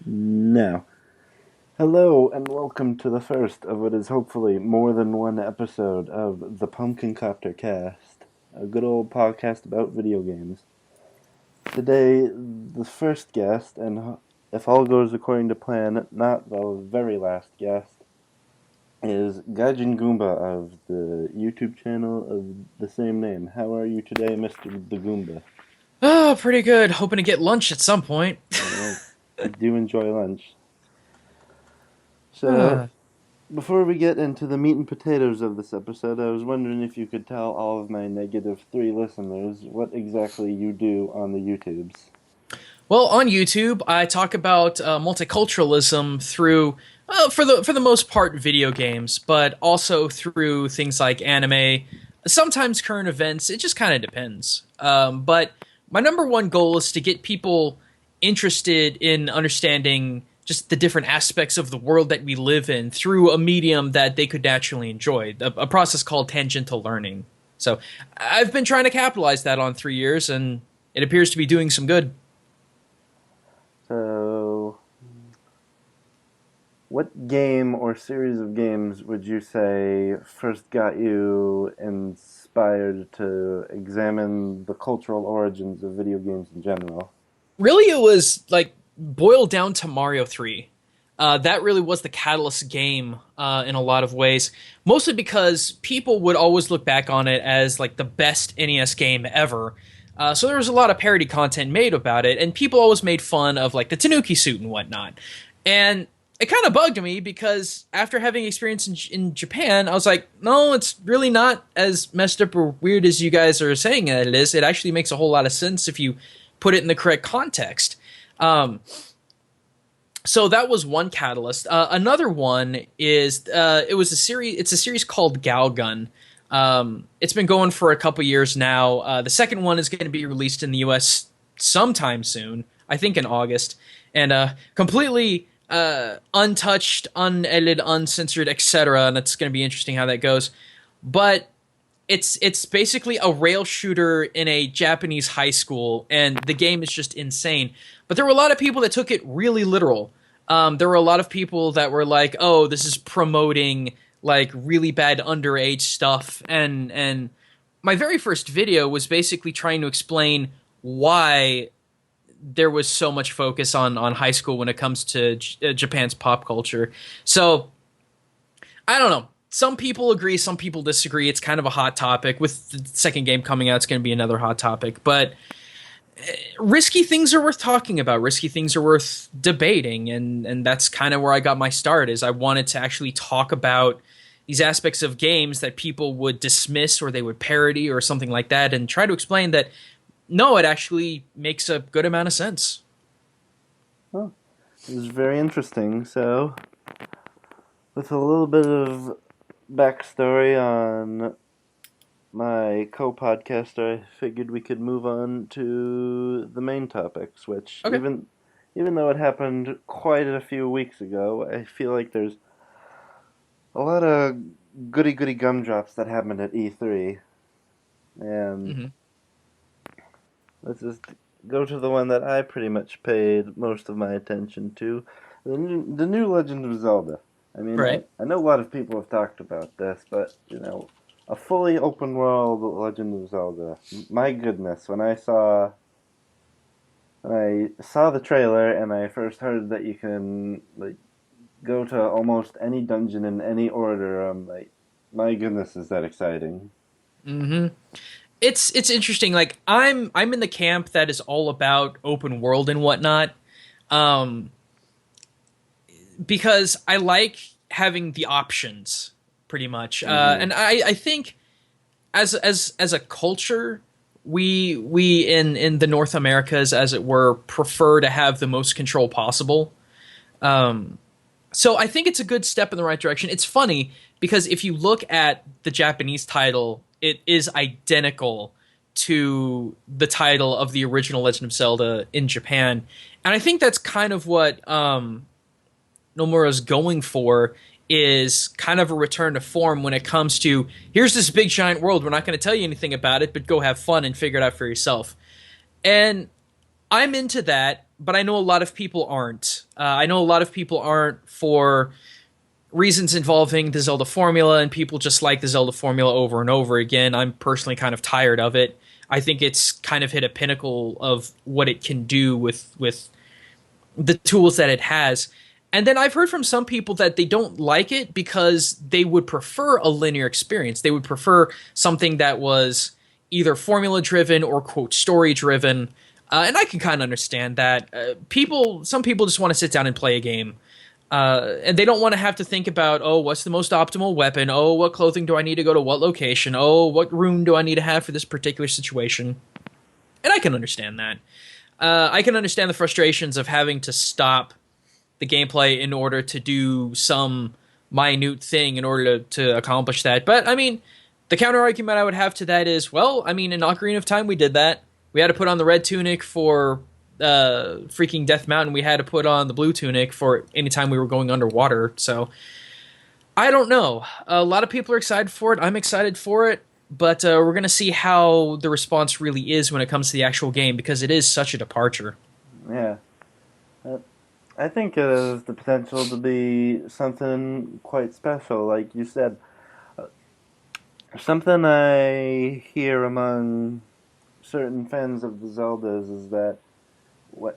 Now, hello and welcome to the first of what is hopefully more than one episode of the Pumpkin Copter Cast, a good old podcast about video games. Today, the first guest, and if all goes according to plan, not the very last guest, is Gaijin Goombah of the YouTube channel of the same name. How are you today, Mr. The Goombah? Oh, pretty good. Hoping to get lunch at some point. I do enjoy lunch. So, Uh, before we get into the meat and potatoes of this episode, I was wondering if you could tell all of my negative three listeners what exactly you do on the YouTubes. well, on YouTube, I talk about multiculturalism through, for the most part, video games, but also through things like anime, sometimes current events. It just kind of depends. But my number one goal is to get people interested in understanding just the different aspects of the world that we live in through a medium that they could naturally enjoy, a process called tangential learning. So I've been trying to capitalize that on 3 years, and it appears to be doing some good. So, what game or series of games would you say first got you inspired to examine the cultural origins of video games in general? Really, it was like boiled down to Mario 3. That really was the catalyst game in a lot of ways, mostly because people would always look back on it as like the best NES game ever. So there was a lot of parody content made about it, and people always made fun of like the Tanuki suit and whatnot. And it kind of bugged me because after having experience in Japan, I was like, no, it's really not as messed up or weird as you guys are saying that it is. It actually makes a whole lot of sense if you put it in the correct context. Um, so that was one catalyst. Another one is it was a series. It's a series called Galgun. It's been going for a couple years now. The second one is going to be released in the U.S. sometime soon. I think in August, and completely untouched, unedited, uncensored, etc. And it's going to be interesting how that goes. But it's basically a rail shooter in a Japanese high school, and the game is just insane. But there were a lot of people that took it really literal. There were a lot of people that were like, "Oh, this is promoting like really bad underage stuff," and my very first video was basically trying to explain why there was so much focus on high school when it comes to Japan's pop culture. So I don't know. Some people agree, some people disagree. It's kind of a hot topic. With the second game coming out, it's going to be another hot topic. But risky things are worth talking about. Risky things are worth debating, and that's kind of where I got my start. Is I wanted to actually talk about these aspects of games that people would dismiss or they would parody or something like that, and try to explain that no, it actually makes a good amount of sense. Oh, it was very interesting. So, with a little bit of backstory on my co-podcaster, I figured we could move on to the main topics, which Okay. even though it happened quite a few weeks ago, I feel like there's a lot of goody goody gumdrops that happened at E3. And Hmm. let's just go to the one that I pretty much paid most of my attention to, the new Legend of Zelda. I mean, Right. I know a lot of people have talked about this, but a fully open world Legend of Zelda. My goodness, when I saw the trailer and I first heard that you can like go to almost any dungeon in any order, I'm like, my goodness, is that exciting? Hmm. It's interesting. Like I'm in the camp that is all about open world and whatnot. Um, because I like having the options pretty much. Mm-hmm. And I think as a culture, we in the North Americas, as it were, prefer to have the most control possible. Um, so I think it's a good step in the right direction. It's funny because if you look at the Japanese title, it is identical to the title of the original Legend of Zelda in Japan, and I think that's kind of what Nomura's going for, is kind of a return to form when it comes to here's this big giant world. We're not going to tell you anything about it, but go have fun and figure it out for yourself. And I'm into that but I know a lot of people aren't. I know a lot of people aren't for reasons involving the Zelda formula, and people just like the Zelda formula over and over again. I'm personally kind of tired of it. I think it's kind of hit a pinnacle of what it can do with the tools that it has. And then I've heard from some people that they don't like it because they would prefer a linear experience. They would prefer something that was either formula driven or quote story driven. And I can kind of understand that. Some people just want to sit down and play a game. And they don't want to have to think about, oh, what's the most optimal weapon? Oh, what clothing do I need to go to what location? Oh, what rune do I need to have for this particular situation? And I can understand that. I can understand the frustrations of having to stop the gameplay in order to do some minute thing in order to accomplish that. But, I mean, the counter argument I would have to that is, well, I mean, in Ocarina of Time we did that. We had to put on the red tunic for freaking Death Mountain. We had to put on the blue tunic for any time we were going underwater. So I don't know. A lot of people are excited for it. I'm excited for it, but we're gonna see how the response really is when it comes to the actual game because it is such a departure. Yeah. Uh, I think it has the potential to be something quite special, like you said. Uh, Something I hear among certain fans of the Zeldas is that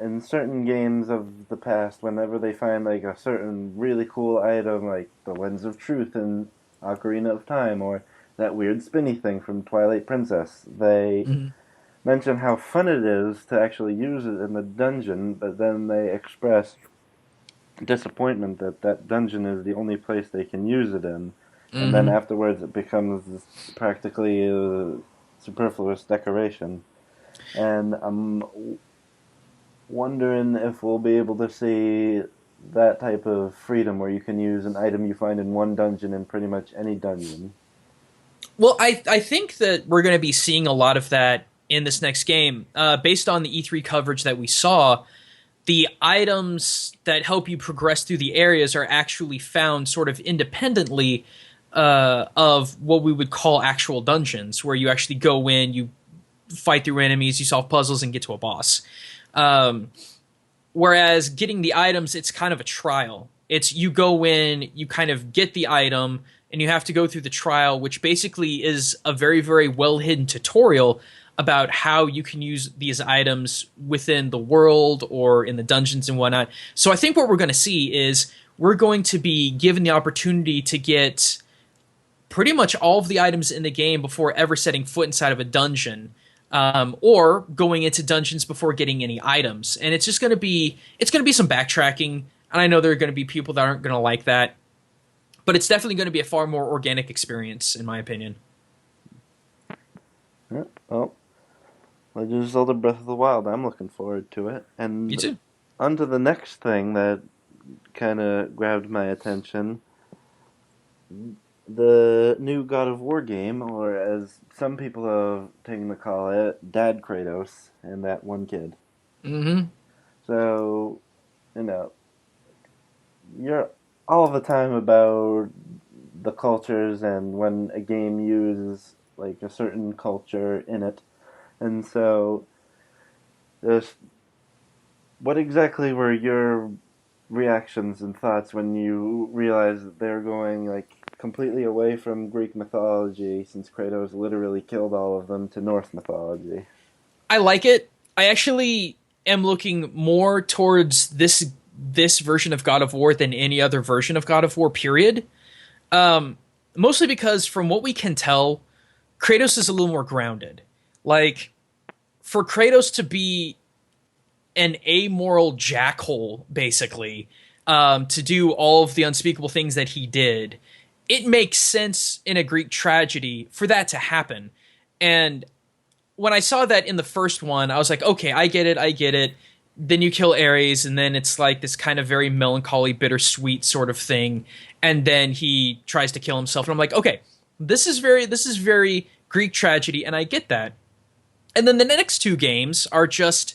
in certain games of the past, whenever they find like a certain really cool item, like the Lens of Truth in Ocarina of Time, or that weird spinny thing from Twilight Princess, they Mhm. mention how fun it is to actually use it in the dungeon, but then they express disappointment that that dungeon is the only place they can use it in, and then Mhm. afterwards it becomes practically a superfluous decoration. And I'm wondering if we'll be able to see that type of freedom where you can use an item you find in one dungeon in pretty much any dungeon. Well, I think that we're going to be seeing a lot of that in this next game, based on the E3 coverage that we saw. The items that help you progress through the areas are actually found sort of independently of what we would call actual dungeons, where you actually go in, you fight through enemies, you solve puzzles, and get to a boss. Um, Whereas getting the items, it's kind of a trial. It's you go in, you kind of get the item, and you have to go through the trial, which basically is a very, very well hidden tutorial about how you can use these items within the world or in the dungeons and whatnot. So I think what we're going to see is we're going to be given the opportunity to get pretty much all of the items in the game before ever setting foot inside of a dungeon, or going into dungeons before getting any items. And it's going to be some backtracking. And I know there are going to be people that aren't going to like that, but it's definitely going to be a far more organic experience, in my opinion. Yeah, well, Legend of Zelda Breath of the Wild, I'm looking forward to it. Me And too. on to the next thing that kind of grabbed my attention, the new God of War game, or as some people have taken to call it, Dad Kratos and that one kid. Hmm. So, you know, you're all the time about the cultures and when a game uses like a certain culture in it. And so, just what exactly were your reactions and thoughts when you realized that they're going like completely away from Greek mythology, since Kratos literally killed all of them, to Norse mythology? I like it. I actually am looking more towards this version of God of War than any other version of God of War. Period. Um, Mostly because from what we can tell, Kratos is a little more grounded. Like for Kratos to be an amoral jackhole, basically, to do all of the unspeakable things that he did, it makes sense in a Greek tragedy for that to happen. And when I saw that in the first one, I was like, okay, I get it, I get it. Then you kill Ares, and then it's like this kind of very melancholy, bittersweet sort of thing. And then he tries to kill himself, and I'm like, okay, this is very Greek tragedy, and I get that. And then the next two games are just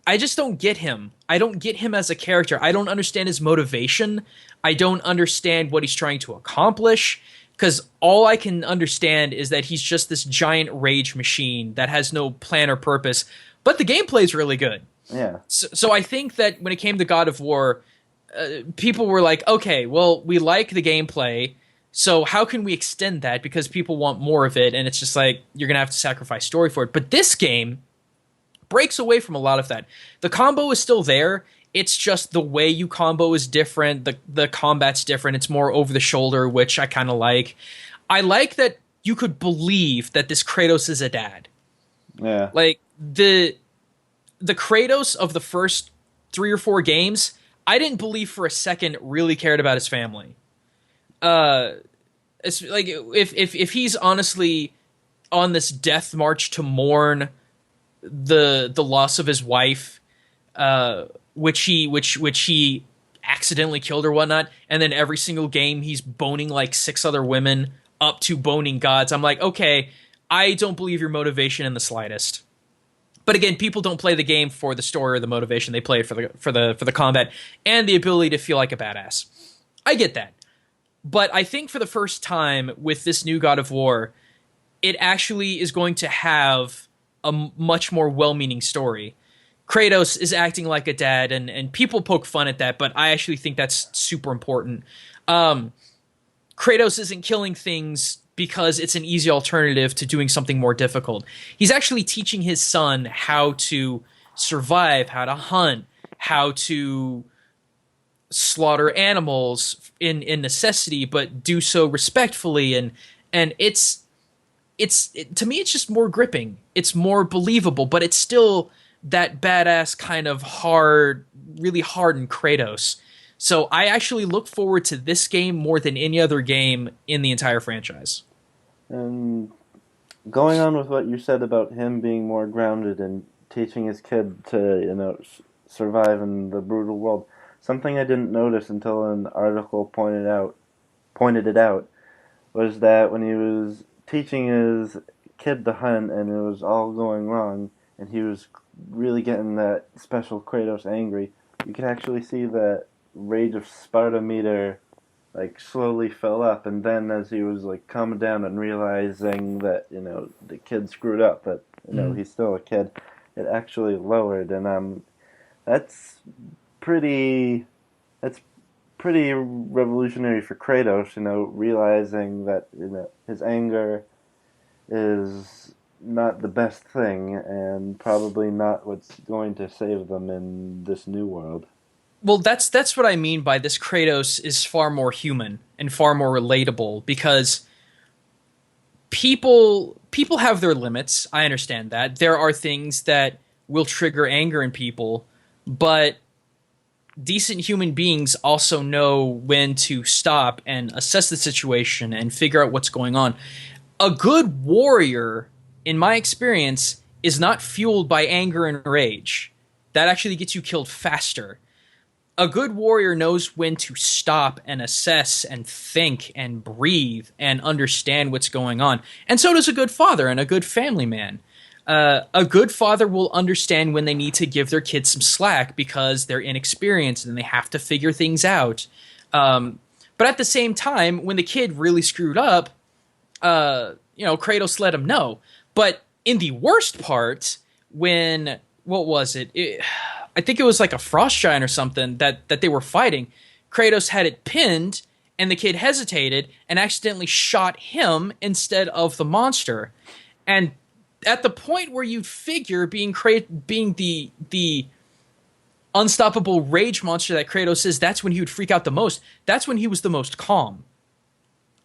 I just don't get him. I don't get him as a character. I don't understand his motivation. I don't understand what he's trying to accomplish. Because all I can understand is that he's just this giant rage machine that has no plan or purpose. But the gameplay is really good. Yeah. So I think that when it came to God of War, people were like, okay, well, we like the gameplay, so how can we extend that because people want more of it, and it's just like you're gonna have to sacrifice story for it. But this game breaks away from a lot of that. The combo is still there. It's just the way you combo is different. The combat's different. It's more over the shoulder, which I kind of like. I like that you could believe that this Kratos is a dad. Yeah. Like the Kratos of the first 3 or 4 games, I didn't believe for a second really cared about his family. Uh, it's like if he's honestly on this death march to mourn the loss of his wife, which he accidentally killed or whatnot, and then every single game he's boning like 6 other women up to boning gods. I'm like, okay, I don't believe your motivation in the slightest. But again, people don't play the game for the story or the motivation. They play it for the combat and the ability to feel like a badass. I get that. But I think for the first time with this new God of War, it actually is going to have a much more well-meaning story. Kratos is acting like a dad, and people poke fun at that, but I actually think that's super important. Um, Kratos isn't killing things because it's an easy alternative to doing something more difficult. He's actually teaching his son how to survive, how to hunt, how to slaughter animals in necessity, but do so respectfully. And to me, it's just more gripping. It's more believable, but it's still that badass kind of hard, really hardened Kratos. So I actually look forward to this game more than any other game in the entire franchise. And going on with what you said about him being more grounded and teaching his kid to, survive in the brutal world, something I didn't notice until an article pointed it out was that when he was teaching his kid to hunt and it was all going wrong and he was really getting that special Kratos angry, you could actually see that Rage of Sparta meter like slowly fill up, and then as he was like calming down and realizing that the kid screwed up, but Mm. he's still a kid, it actually lowered, and that's pretty that's pretty revolutionary for Kratos, realizing that his anger is not the best thing and probably not what's going to save them in this new world. Well, that's what I mean by this Kratos is far more human and far more relatable because people have their limits. I understand that. There are things that will trigger anger in people, but decent human beings also know when to stop and assess the situation and figure out what's going on. A good warrior, in my experience, is not fueled by anger and rage. That actually gets you killed faster. A good warrior knows when to stop and assess and think and breathe and understand what's going on. And so does a good father and a good family man. A good father will understand when they need to give their kids some slack because they're inexperienced and they have to figure things out. But at the same time, when the kid really screwed up, Kratos let him know. But in the worst part, when what was it? I think it was like a frost giant or something that they were fighting. Kratos had it pinned, and the kid hesitated and accidentally shot him instead of the monster. And at the point where you'd figure being the unstoppable rage monster that Kratos is, that's when he would freak out the most. That's when he was the most calm.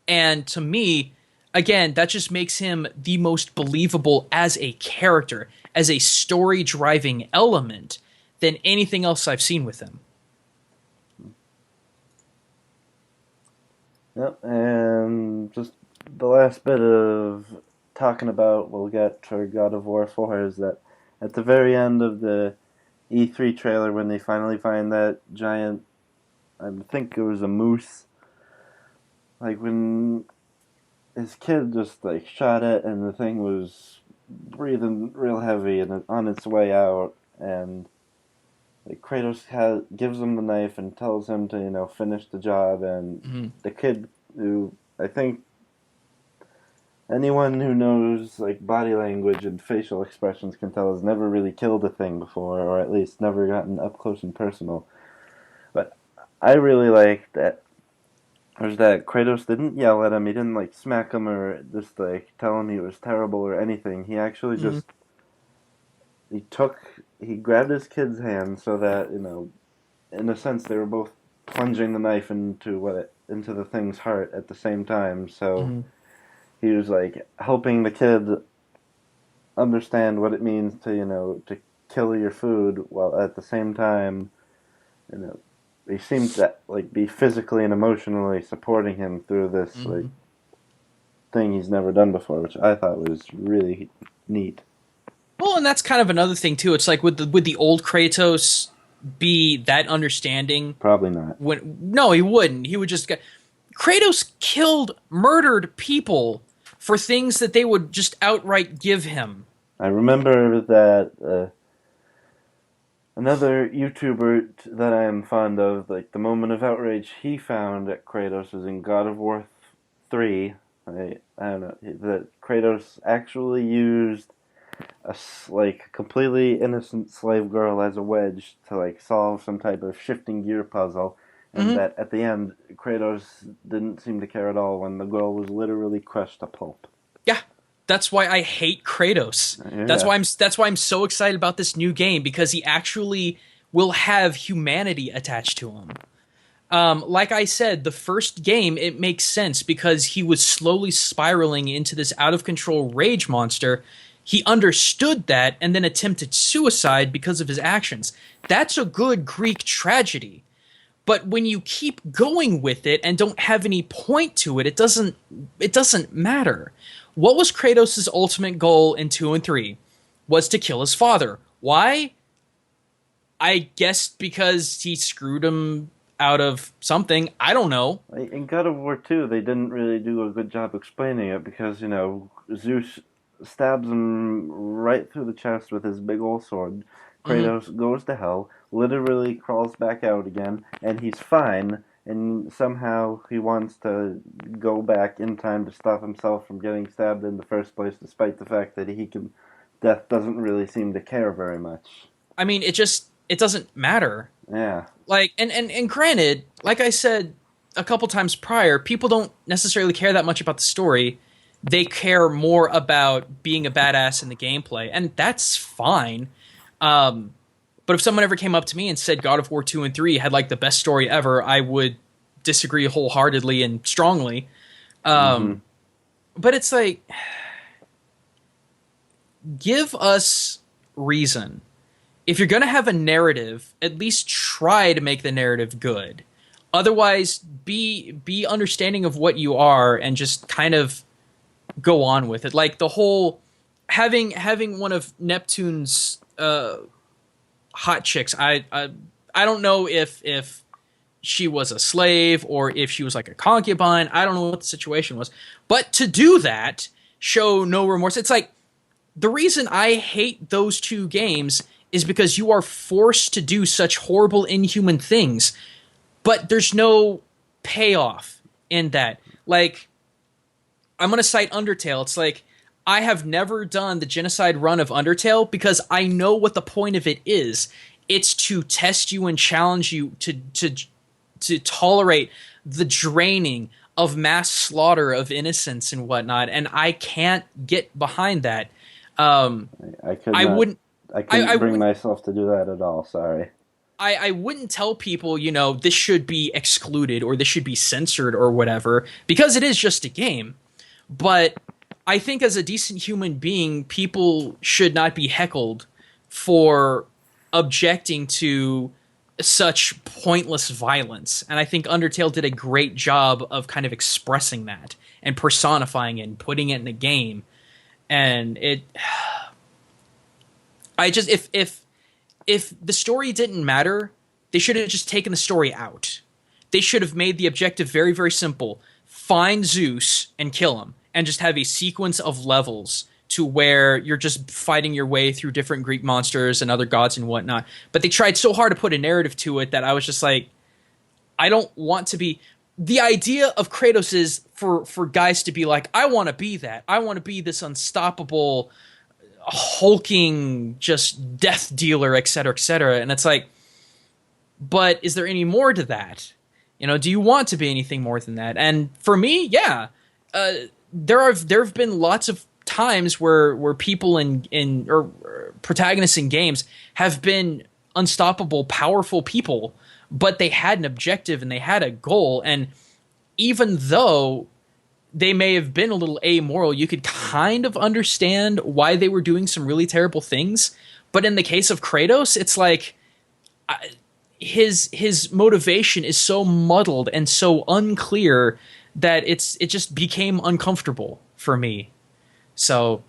And to me, again, that just makes him the most believable as a character, as a story driving element than anything else I've seen with him. Yep, and just the last bit of talking about we'll get for God of War 4 is that at the very end of the E3 trailer, when they finally find that giant, I think it was a moose, like when his kid just like shot it and the thing was breathing real heavy and on its way out, and like gives him the knife and tells him to finish the job, and Mm-hmm. the kid who I think anyone who knows like body language and facial expressions can tell has never really killed a thing before, or at least never gotten up close and personal. But I really like that. There's that Kratos didn't yell at him. He didn't like smack him or just like tell him he was terrible or anything. He actually Mm-hmm. just he grabbed his kid's hand so that in a sense they were both plunging the knife into the thing's heart at the same time. So Mm-hmm. he was like helping the kid understand what it means to to kill your food while at the same time you know he seemed to like be physically and emotionally supporting him through this like Mm-hmm. thing he's never done before, which I thought was really neat. Well, and that's kind of another thing too. It's like would the old Kratos be that understanding? Probably not. When no, he wouldn't. He would just get Kratos killed, murdered people for things that they would just outright give him. I remember that another YouTuber that I am fond of, like the moment of outrage he found at Kratos was in God of War 3. I don't know that Kratos actually used a like completely innocent slave girl as a wedge to like solve some type of shifting gear puzzle, and Hmm. that at the end Kratos didn't seem to care at all when the girl was literally crushed to pulp. Yeah, that's why I hate Kratos. Yeah, That's why I'm so excited about this new game because he actually will have humanity attached to him. Like I said, the first game it makes sense because he was slowly spiraling into this out of control rage monster. He understood that and then attempted suicide because of his actions. That's a good Greek tragedy. But when you keep going with it and don't have any point to it, it doesn't matter. What was Kratos' ultimate goal in 2 and 3? Was to kill his father. Why? I guess because he screwed him out of something. I don't know. in God of War 2, they didn't really do a good job explaining it because Zeus stabs him right through the chest with his big old sword. Mhm. Kratos goes to hell, literally crawls back out again, and he's fine. And somehow he wants to go back in time to stop himself from getting stabbed in the first place, despite the fact that death doesn't really seem to care very much. I mean, it doesn't matter. Yeah, Like and granted, like I said a couple times prior, people don't necessarily care that much about the story. They care more about being a badass in the gameplay, and that's fine. Um, but if someone ever came up to me and said God of War 2 and 3 had like the best story ever, I would disagree wholeheartedly and strongly. mm-hmm. But it's like, give us reason. If you're going to have a narrative, at least try to make the narrative good. Otherwise, be understanding of what you are and just kind of go on with it. Like the whole having one of Neptune's hot chicks. I don't know if she was a slave or if she was like a concubine. I don't know what the situation was. But to do that, show no remorse. It's like the reason I hate those two games is because you are forced to do such horrible, inhuman things, but there's no payoff in that. Like, I'm going to cite Undertale. It's like, I have never done the genocide run of Undertale because I know what the point of it is. It's to test you and challenge you to tolerate the draining of mass slaughter of innocents and whatnot, and I can't get behind that. Um, I could I not. wouldn't. I I couldn't bring wouldn't. myself to do that at all. Sorry. I wouldn't tell people, this should be excluded or this should be censored or whatever, because it is just a game. But I think as a decent human being, people should not be heckled for objecting to such pointless violence. And I think Undertale did a great job of kind of expressing that and personifying it and putting it in a game. And I just if the story didn't matter, they should have just taken the story out. They should have made the objective very, very simple. Find Zeus and kill him, and just have a sequence of levels to where you're just fighting your way through different Greek monsters and other gods and whatnot. But they tried so hard to put a narrative to it that I was just like, I don't want to be. the idea of Kratos is for guys to be like, I want to be that. I want to be this unstoppable, hulking, just death dealer, etc., etc. And it's like, but is there any more to that? Do you want to be anything more than that? And for me, yeah, uh, there have been lots of times where people in or protagonists in games have been unstoppable, powerful people, but they had an objective and they had a goal, and even though they may have been a little amoral, you could kind of understand why they were doing some really terrible things. But in the case of Kratos, it's like his motivation is so muddled and so unclear that it just became uncomfortable for me. So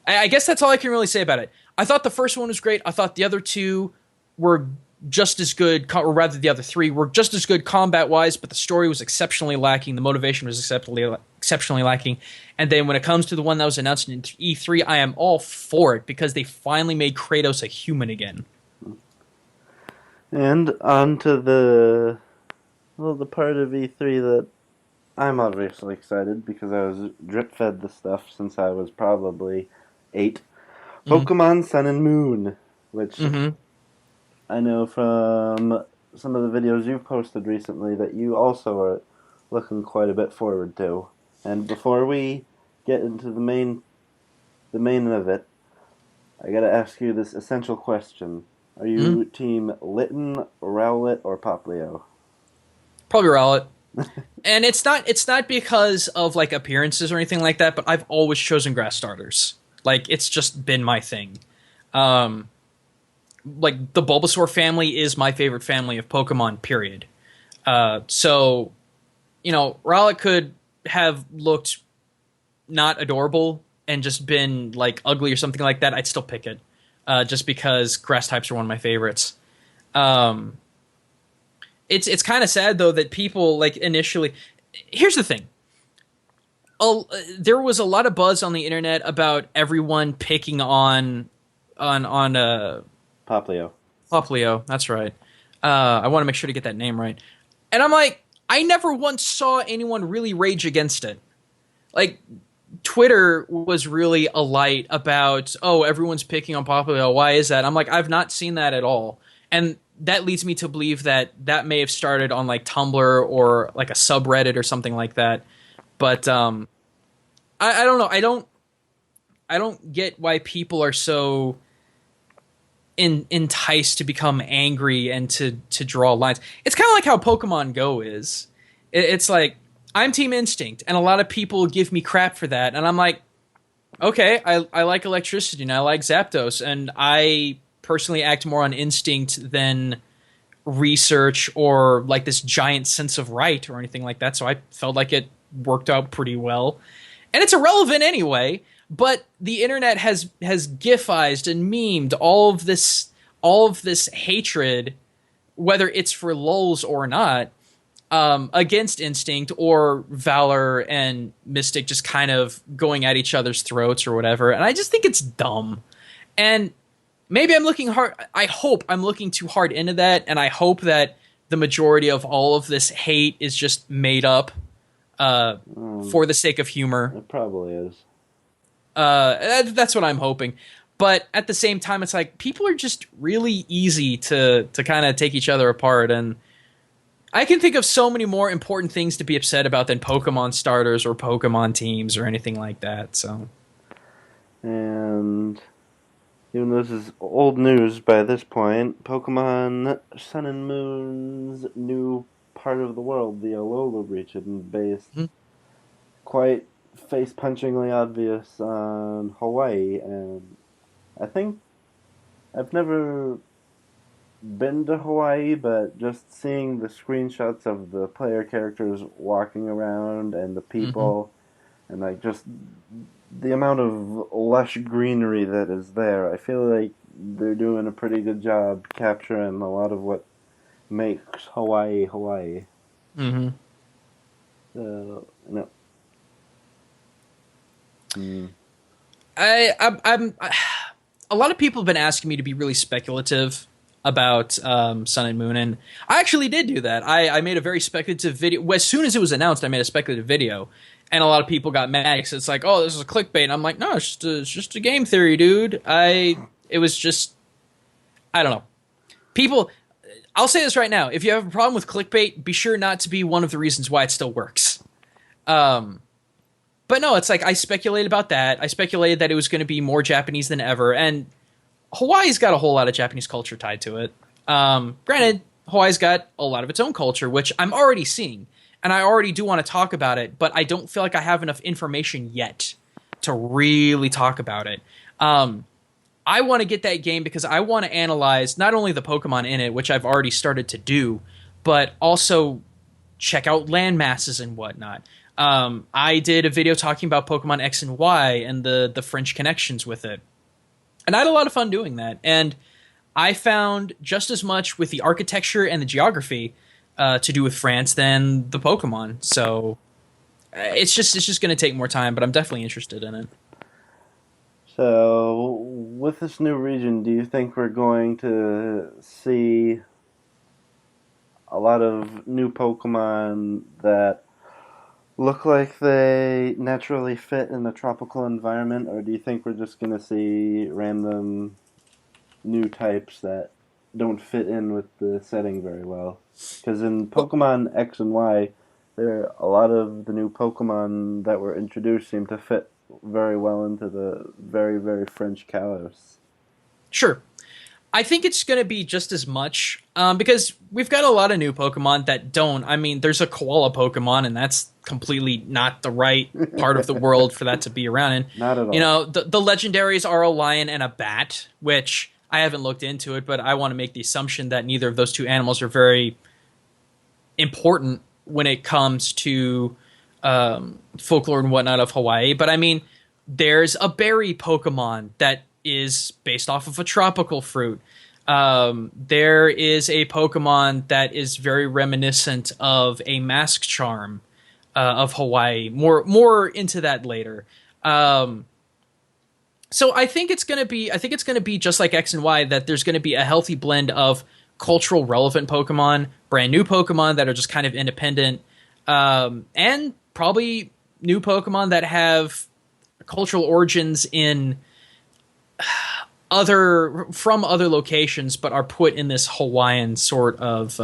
I guess that's all I can really say about it. I thought the first one was great. I thought the other two were just as good, or rather, the other three were just as good combat wise, but the story was exceptionally lacking. The motivation was exceptionally lacking. And then when it comes to the one that was announced in E3, I am all for it because they finally made Kratos a human again. And on to the part of E3 that I'm obviously excited because I was drip fed the stuff since I was probably 8. Mm-hmm. Pokemon Sun and Moon, which Mm-hmm. I know from some of the videos you've posted recently that you also are looking quite a bit forward to. And before we get into the main of it, I gotta ask you this essential question. Are Mm-hmm. you team Litten, Rowlet, or Poplio? Probably Rowlet. And it's not because of like appearances or anything like that, but I've always chosen grass starters. Like it's just been my thing. Um, like the Bulbasaur family is my favorite family of Pokemon. Period. So Rowlet could have looked not adorable and just been like ugly or something like that. I'd still pick it, just because grass types are one of my favorites. Um, it's kind of sad though that people like initially. Here's the thing. There was a lot of buzz on the internet about everyone picking on Poplio. Poplio. That's right. I want to make sure to get that name right. And I'm like, I never once saw anyone really rage against it. Like Twitter was really alight about, oh, everyone's picking on Poplio. Why is that? I'm like, I've not seen that at all. And that leads me to believe that that may have started on like Tumblr or like a subreddit or something like that. But I don't know. I don't get why people are so enticed to become angry and to draw lines. It's kind of like how Pokemon Go is. It's like I'm Team Instinct, and a lot of people give me crap for that, and I'm like, okay, I like electricity and I like Zapdos, and I personally act more on instinct than research or like this giant sense of right or anything like that. So I felt like it worked out pretty well, and it's irrelevant anyway. But the internet has gifized and memed all of this hatred, whether it's for lulz or not, against Instinct or Valor and Mystic just kind of going at each other's throats or whatever. And I just think it's dumb. And maybe I'm looking hard. I hope I'm looking too hard into that, and I hope that the majority of all of this hate is just made up for the sake of humor. It probably is. That's what I'm hoping. But at the same time, it's like people are just really easy to kind of take each other apart, and I can think of so many more important things to be upset about than Pokemon starters or Pokemon teams or anything like that. So, And even though this is old news by this point, Pokemon Sun and Moon's new part of the world, the Alola region, based mhm. quite face-punchingly obvious on Hawaii, and I think I've never been to Hawaii, but just seeing the screenshots of the player characters walking around and the Mhm. people, and like just the amount of lush greenery that is there, I feel like they're doing a pretty good job capturing a lot of what makes Hawaii Hawaii. Mhm. No. Mm. I'm a lot of people have been asking me to be really speculative about Sun and Moon, and I actually did do that. I made a very speculative video. As soon as it was announced, I made a speculative video, and a lot of people got mad because it's like, oh, this is a clickbait. And I'm like, no, it's just a game theory, dude. It was just, I don't know. People, I'll say this right now: if you have a problem with clickbait, be sure not to be one of the reasons why it still works. But no, it's like I speculated about that. I speculated that it was going to be more Japanese than ever, and Hawaii's got a whole lot of Japanese culture tied to it. Granted, Hawaii's got a lot of its own culture, which I'm already seeing, and I already do want to talk about it, but I don't feel like I have enough information yet to really talk about it. I want to get that game because I want to analyze not only the Pokemon in it, which I've already started to do, but also check out land masses and whatnot. I did a video talking about Pokemon X and Y and the French connections with it. And I had a lot of fun doing that. And I found just as much with the architecture and the geography to do with France than the Pokemon. So it's just going to take more time, but I'm definitely interested in it. So, with this new region, do you think we're going to see a lot of new Pokemon that look like they naturally fit in a tropical environment, or do you think we're just going to see random new types that don't fit in with the setting very well? Because in Pokemon X and Y, a lot of the new Pokemon that were introduced seem to fit very well into the very, very French Kalos. Sure. I think it's going to be just as much because we've got a lot of new Pokemon that don't. I mean, there's a koala Pokemon, and that's completely not the right part of the world for that to be around in. Not at all. You know, the legendaries are a lion and a bat, which I haven't looked into it, but I want to make the assumption that neither of those two animals are very important when it comes to folklore and whatnot of Hawaii. But I mean, there's a berry Pokemon that is based off of a tropical fruit. There is a Pokemon that is very reminiscent of a mask charm of Hawaii. More into that later. So I think it's gonna be just like X and Y, that there's gonna be a healthy blend of cultural relevant Pokemon, brand new Pokemon that are just kind of independent, and probably new Pokemon that have cultural origins in from other locations, but are put in this Hawaiian sort of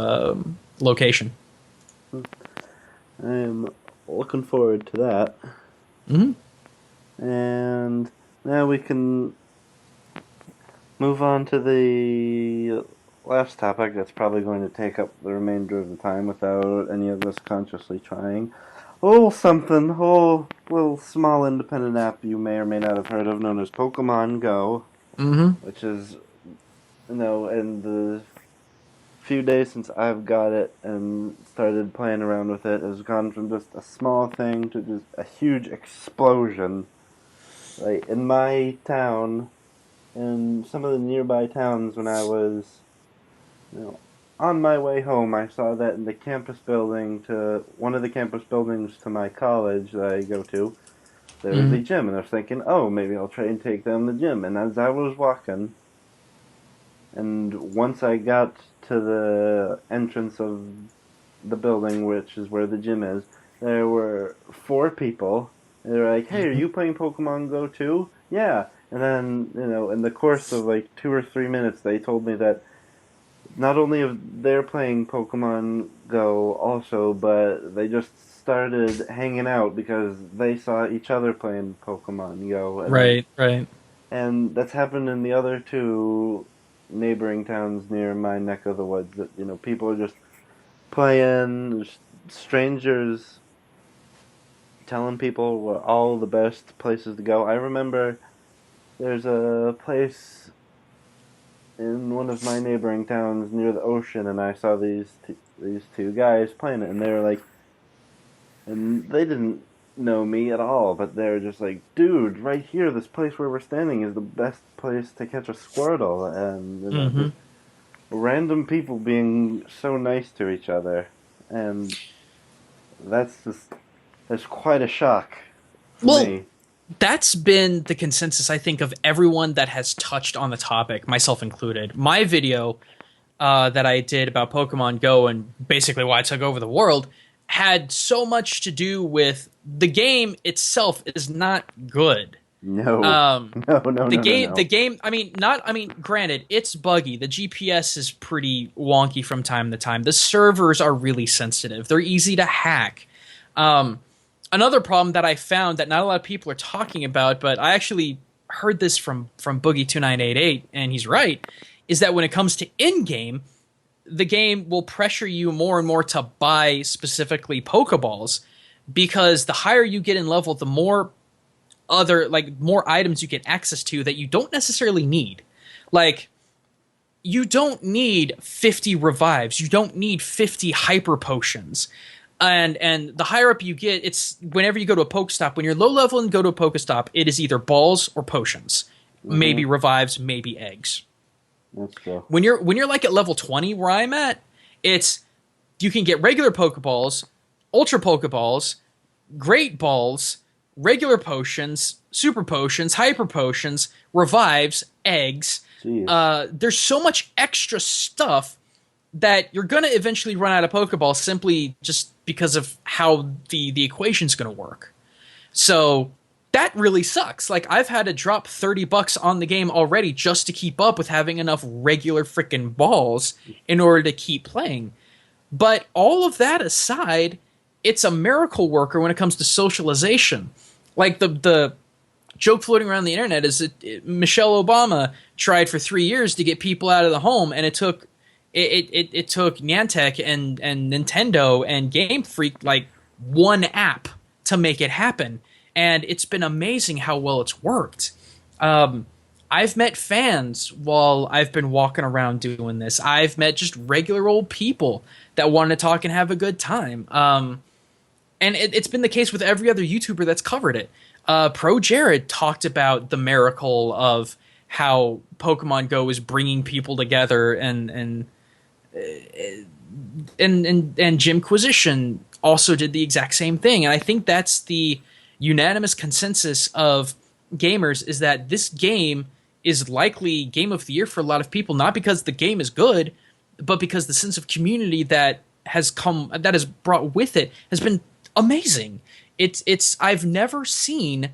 location. I'm looking forward to that. Mm-hmm. And now we can move on to the last topic that's probably going to take up the remainder of the time without any of us consciously trying. Little small independent app you may or may not have heard of, known as Pokemon Go. Mm-hmm. Which is, in the few days since I've got it and started playing around with it, has gone from just a small thing to just a huge explosion. Like, in my town, and some of the nearby towns when I was, on my way home, I saw that in the campus building one of the campus buildings to my college that I go to, there was a gym, and I was thinking, oh, maybe I'll try and take them to the gym. And as I was walking, and once I got to the entrance of the building, which is where the gym is, there were 4 people. They were like, hey, are you playing Pokemon Go too? Yeah. And then, in the course of like 2 or 3 minutes, they told me that not only they're playing Pokemon Go also, but they just started hanging out because they saw each other playing Pokemon Go. Right. And that's happened in the other 2 neighboring towns near my neck of the woods. That people are just playing, strangers telling people what all the best places to go. I remember there's a place in one of my neighboring towns near the ocean, and I saw these 2 guys playing it, and they were like, and they didn't know me at all, but they were just like, dude, right here, this place where we're standing is the best place to catch a Squirtle, and just random people being so nice to each other, and that's quite a shock to me. That's been the consensus, I think, of everyone that has touched on the topic, myself included. My video that I did about Pokemon Go and basically why I took over the world had so much to do with the game itself is not good. No, Um, no, no, the no, no, game, the no. game. I mean, granted, it's buggy. The GPS is pretty wonky from time to time. The servers are really sensitive. They're easy to hack. Um, Another problem that I found that not a lot of people are talking about, but I actually heard this from Boogie2988, and he's right, is that when it comes to in-game, the game will pressure you more and more to buy specifically Pokeballs because the higher you get in level, the more items you get access to that you don't necessarily need. Like you don't need 50 revives, you don't need 50 hyper potions. And the higher up you get, it's whenever you go to a Pokestop, when you're low level and go to a Pokestop, it is either balls or potions. Mm-hmm. Maybe revives, maybe eggs. Let's go. When you're like at level 20 where I'm at, it's you can get regular Pokeballs, Ultra Pokeballs, Great Balls, regular potions, super potions, hyper potions, revives, eggs. Jeez. There's so much extra stuff that you're gonna eventually run out of Pokeballs simply just because of how the equation's gonna work. So that really sucks. Like I've had to drop $30 on the game already just to keep up with having enough regular freaking balls in order to keep playing. But all of that aside, it's a miracle worker when it comes to socialization. Like the joke floating around the internet is that Michelle Obama tried for 3 years to get people out of the home, and it took Niantic and Nintendo and Game Freak like one app to make it happen, and it's been amazing how well it's worked. I've met fans while I've been walking around doing this. I've met just regular old people that want to talk and have a good time. And it's been the case with every other YouTuber that's covered it. Pro Jared talked about the miracle of how Pokemon Go is bringing people together, and Jimquisition also did the exact same thing. And I think that's the unanimous consensus of gamers is that this game is likely game of the year for a lot of people, not because the game is good, but because the sense of community that has brought with it has been amazing. It's I've never seen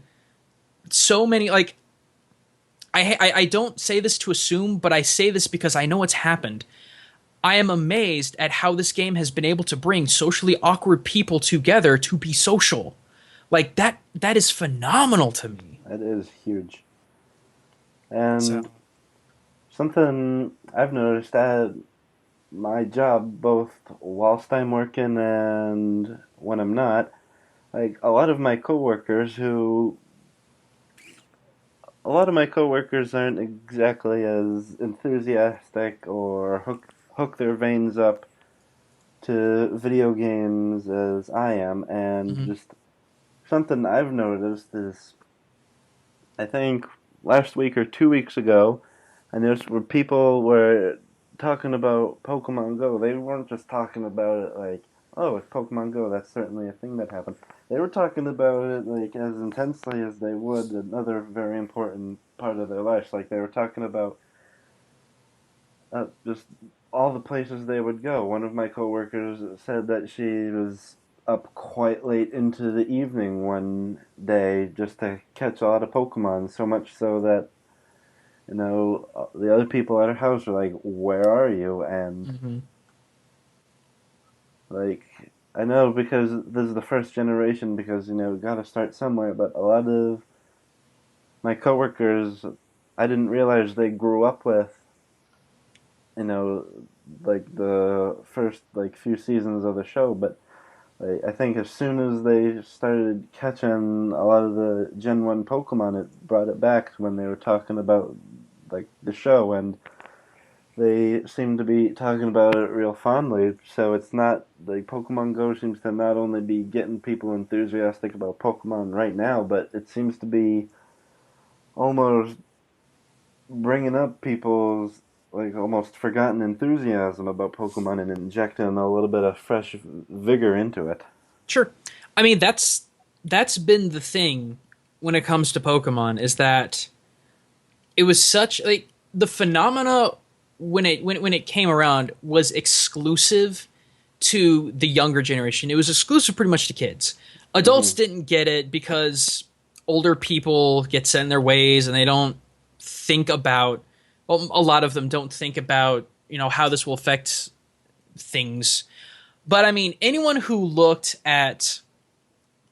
so many like I don't say this to assume, but I say this because I know it's happened. I am amazed at how this game has been able to bring socially awkward people together to be social. Like that is phenomenal to me. That is huge. So And something I've noticed at my job, both whilst I'm working and when I'm not, like a lot of my coworkers aren't exactly as enthusiastic or hook their veins up to video games as I am, and mhm. just something I've noticed is I think last week or 2 weeks ago, I noticed where people were talking about Pokemon Go. They weren't just talking about it like, oh, it's Pokemon Go. That's certainly a thing that happened. They were talking about it like as intensely as they would another very important part of their lives. Like they were talking about just all the places they would go. One of my coworkers said that she was up quite late into the evening one day just to catch a lot of Pokemon, so much so that the other people at her house were like, "Where are you?" And Mhm. like, I know because this is the first generation, because we got to start somewhere. But a lot of my coworkers, I didn't realize they grew up with, you know, like the first like few seasons of the show. But like, I think as soon as they started catching a lot of the Gen 1 Pokemon, it brought it back when they were talking about like the show, and they seem to be talking about it real fondly. So it's not like Pokemon Go seems to not only be getting people enthusiastic about Pokemon right now, but it seems to be almost bringing up people's like almost forgotten enthusiasm about Pokemon and injecting a little bit of fresh vigor into it. Sure. I mean that's been the thing when it comes to Pokemon is that it was such like the phenomena. when it came around was exclusive to the younger generation. It was exclusive pretty much to kids. Adults Hmm. didn't get it because older people get set in their ways and they don't think about, well, a lot of them don't think about, how this will affect things. But I mean, everyone who looked at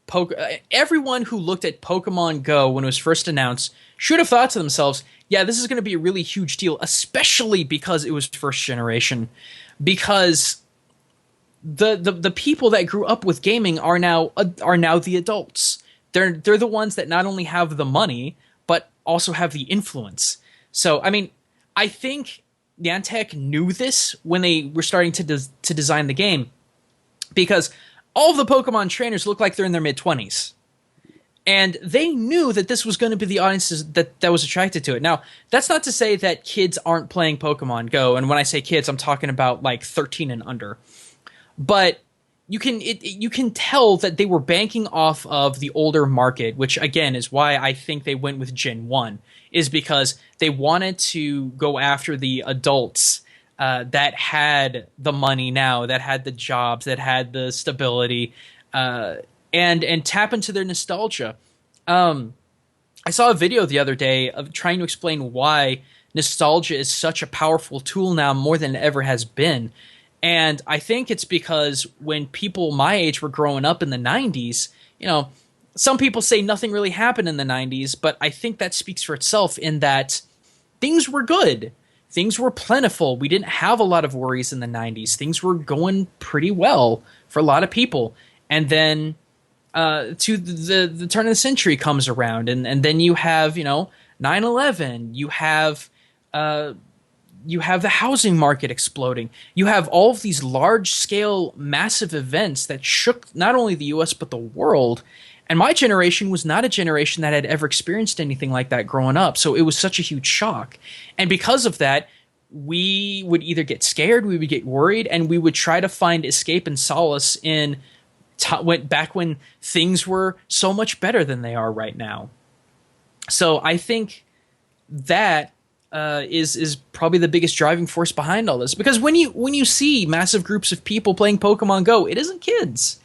Pokemon Go when it was first announced should have thought to themselves, yeah, this is going to be a really huge deal, especially because it was first generation. Because the people that grew up with gaming are now the adults. They're the ones that not only have the money but also have the influence. So I mean, I think Niantic knew this when they were starting to design the game, because all of the Pokemon trainers look like they're in their mid-20s. And they knew that this was going to be the audiences that was attracted to it. Now, that's not to say that kids aren't playing Pokemon Go. And when I say kids, I'm talking about like 13 and under. But you can tell that they were banking off of the older market, which again is why I think they went with Gen 1, is because they wanted to go after the adults that had the money now, that had the jobs, that had the stability, uh, and tap into their nostalgia. I saw a video the other day of trying to explain why nostalgia is such a powerful tool now more than it ever has been. And I think it's because when people my age were growing up in the 90s, some people say nothing really happened in the 90s, but I think that speaks for itself in that things were good. Things were plentiful. We didn't have a lot of worries in the 90s. Things were going pretty well for a lot of people. And then to the turn of the century comes around, and then you have 9/11. You have the housing market exploding. You have all of these large scale, massive events that shook not only the US, but the world. And my generation was not a generation that had ever experienced anything like that growing up. So it was such a huge shock. And because of that, we would either get scared, we would get worried, and we would try to find escape and solace in went back when things were so much better than they are right now. So I think that is probably the biggest driving force behind all this. Because when you see massive groups of people playing Pokemon Go, it isn't kids.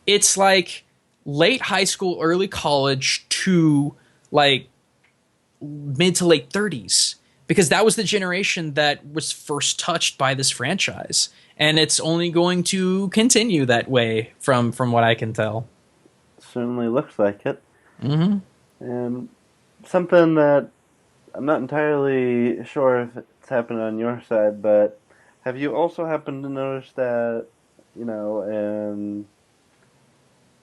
It's like late high school, early college to like mid to late 30s, because that was the generation that was first touched by this franchise, and it's only going to continue that way from what I can tell. Certainly looks like it. Hmm. And something that I'm not entirely sure if it's happened on your side, but have you also happened to notice that, in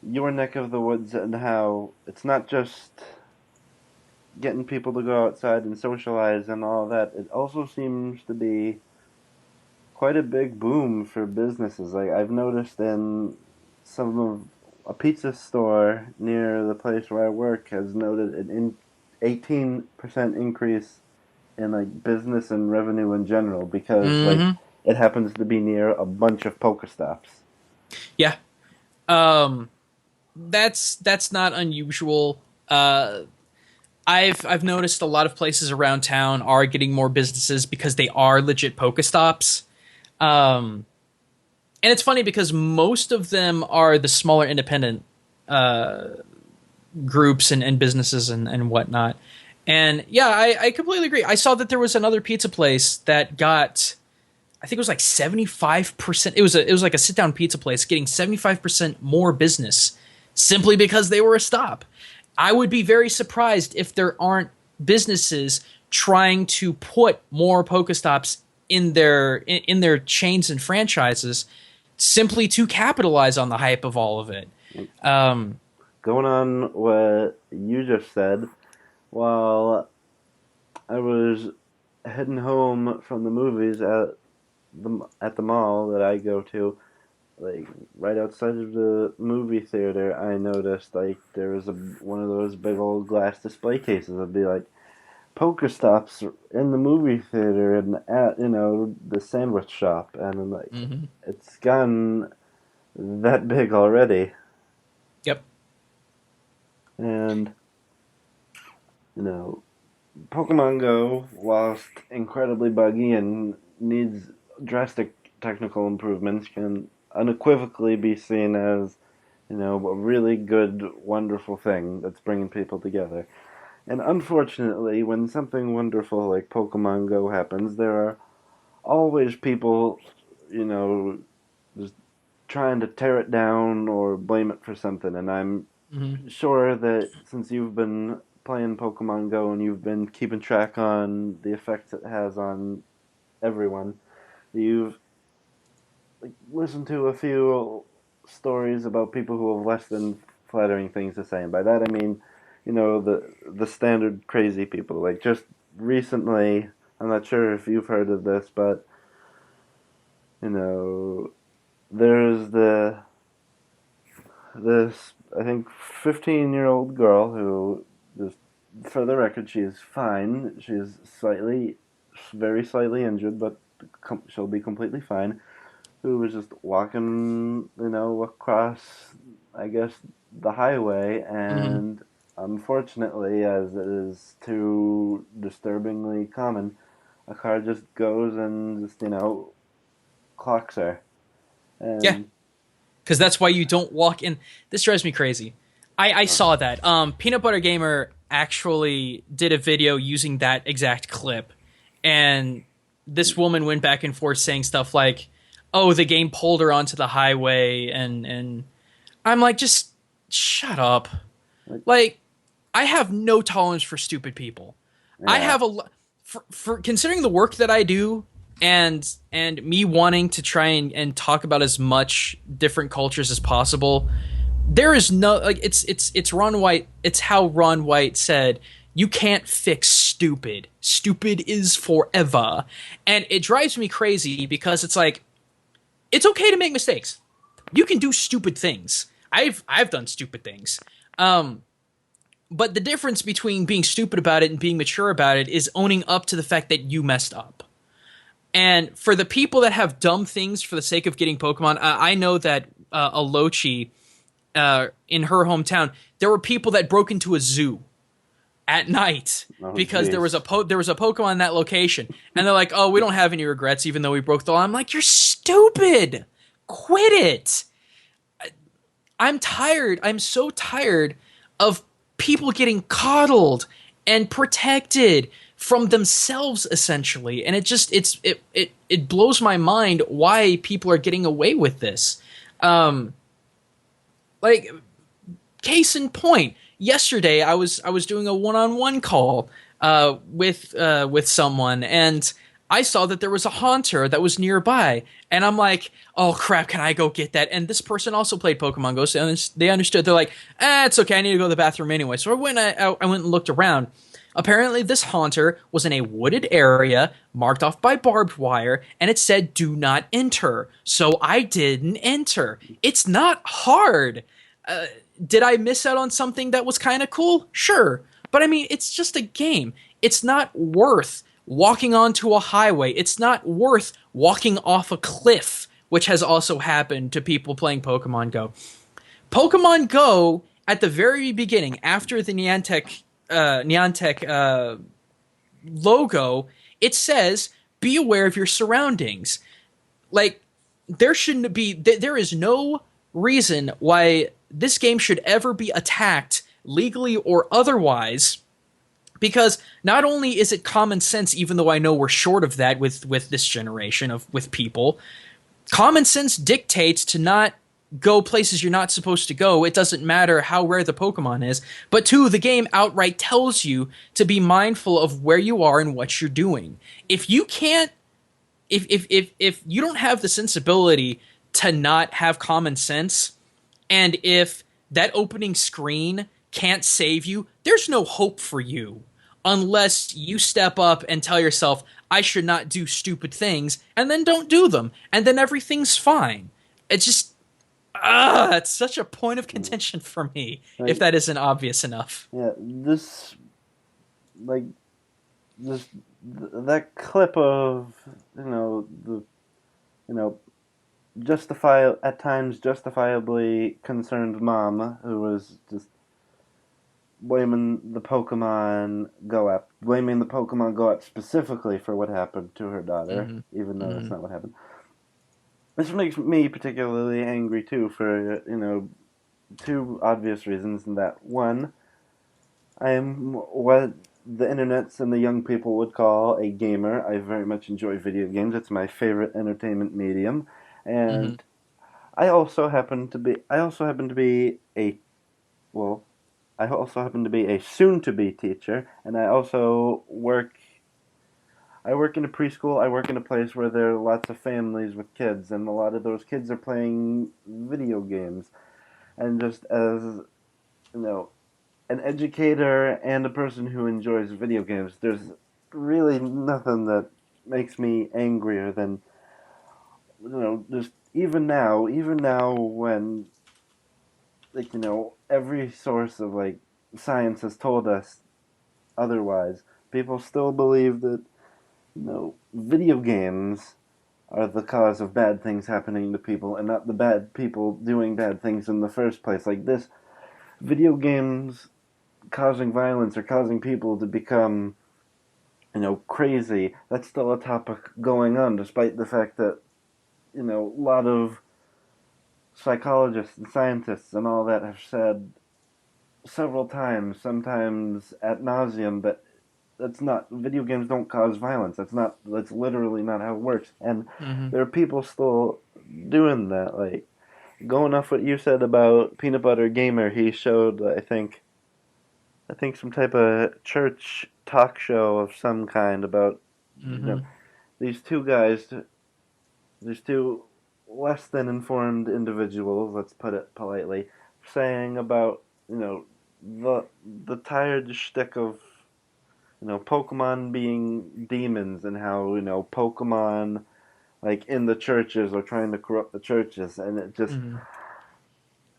your neck of the woods, and how it's not just getting people to go outside and socialize and all that, it also seems to be quite a big boom for businesses. Like I've noticed in some of a pizza store near the place where I work has noted an 18% increase in like business and revenue in general because like Hmm. it happens to be near a bunch of Pokestops. Yeah. Um, that's not unusual. I've noticed a lot of places around town are getting more businesses because they are legit Pokestops. Um, and it's funny because most of them are the smaller independent groups and businesses and whatnot. And yeah, I completely agree. I saw that there was another pizza place that got, I think it was like 75%. It was like a sit down pizza place getting 75% more business simply because they were a stop. I would be very surprised if there aren't businesses trying to put more Pokestops in their chains and franchises simply to capitalize on the hype of all of it. Um, Going on what you just said, while I was heading home from the movies at the mall that I go to, like right outside of the movie theater, I noticed like there was one of those big old glass display cases. It'd be like Pokestops in the movie theater and at the sandwich shop, and like mhm. it's gotten that big already. Yep. And you know Pokemon Go, whilst incredibly buggy and needs drastic technical improvements, can unequivocally be seen as, a really good, wonderful thing that's bringing people together. And unfortunately, when something wonderful like Pokemon Go happens, there are always people, you know, just trying to tear it down or blame it for something. And I'm Hmm. sure that since you've been playing Pokemon Go and you've been keeping track on the effects it has on everyone, you've listened to a few stories about people who have less than flattering things to say. And by that I mean, the standard crazy people. Like just recently, I'm not sure if you've heard of this, but you know, there's this I think 15-year-old girl who just for the record she's fine. She's very slightly injured, but she'll be completely fine. Who was just walking, across, I guess, the highway, Hmm. and unfortunately, as it is too disturbingly common, a car just goes and just, clocks her. Yeah, And because that's why you don't walk in. This drives me crazy. I uh, saw that. Peanut Butter Gamer actually did a video using that exact clip, and this woman went back and forth saying stuff like, "Oh, the game pulled her onto the highway," and I'm like, just shut up. like, Like, I have no tolerance for stupid people. I yeah, have for considering the work that I do and me wanting to try and talk about as much different cultures as possible. There is no like it's Ron White. It's how Ron White said, "You can't fix stupid. Stupid is forever," and it drives me crazy because it's like it's okay to make mistakes. You can do stupid things. I've done stupid things. Um, but the difference between being stupid about it and being mature about it is owning up to the fact that you messed up. And for the people that have dumb things for the sake of getting Pokemon, I know that Alochi, in her hometown, there were people that broke into a zoo at night oh because jeez. there was a Pokemon in that location, and they're like, "Oh, we don't have any regrets, even though we broke the law." I'm like, "You're stupid. Quit it." I'm tired. I'm so tired of people getting coddled and protected from themselves essentially. And it blows my mind why people are getting away with this. Um like case in point, yesterday I was doing a one-on-one call with someone, and I saw that there was a haunter that was nearby, and I'm like, "Oh crap, can I go get that?" And this person also played Pokemon Go, so they understood. They're like, it's okay, I need to go to the bathroom anyway." So I went and looked around. Apparently, this haunter was in a wooded area marked off by barbed wire, and it said "Do not enter." So I didn't enter. It's not hard. Did I miss out on something that was kind of cool? Sure. But I mean, it's just a game. It's not worth walking onto a highway. It's not worth walking off a cliff, which has also happened to people playing Pokemon Go. Pokemon Go, at the very beginning, after the Niantic logo, it says, "Be aware of your surroundings." Like, there shouldn't be, there is no reason why this game should ever be attacked legally or otherwise, because not only is it common sense, even though I know we're short of that with this generation of with people, common sense dictates to not go places you're not supposed to go. It doesn't matter how rare the Pokemon is. But two, the game outright tells you to be mindful of where you are and what you're doing. If you can't, if you don't have the sensibility to not have common sense, and if that opening screen can't save you, there's no hope for you unless you step up and tell yourself, "I should not do stupid things," and then don't do them, and then everything's fine. It's just, it's such a point of contention for me, if Like, that isn't obvious enough. yeah, like, this, that clip of, you know, at times justifiably concerned mom who was just blaming the Pokemon Go app, specifically for what happened to her daughter, Mm-hmm. even though that's Mm-hmm. not what happened. This makes me particularly angry too, for two obvious reasons. And that one, I am what the internets and the young people would call a gamer. I very much enjoy video games. It's my favorite entertainment medium, Mm-hmm. and I also happen to be a well, I also happen to be a soon-to-be teacher, and I work in a preschool. I work in a place where there are lots of families with kids, and a lot of those kids are playing video games. And just as you know, an educator and a person who enjoys video games, there's really nothing that makes me angrier than just even now when every source of science has told us otherwise, people still believe that video games are the cause of bad things happening to people and not the bad people doing bad things in the first place. Like this, video games causing violence or causing people to become, crazy. That's still a topic going on, despite the fact that, a lot of psychologists and scientists and all that have said several times, sometimes ad nauseum, that that's not video games don't cause violence. That's literally not how it works. And Mm-hmm. there are people still doing that. Like going off what you said about Peanut Butter Gamer, he showed I think some type of church talk show of some kind about you know Mm-hmm. these two guys, these two less than informed individuals, let's put it politely, saying about the the tired shtick of Pokemon being demons, and how Pokemon in the churches are trying to corrupt the churches. And it just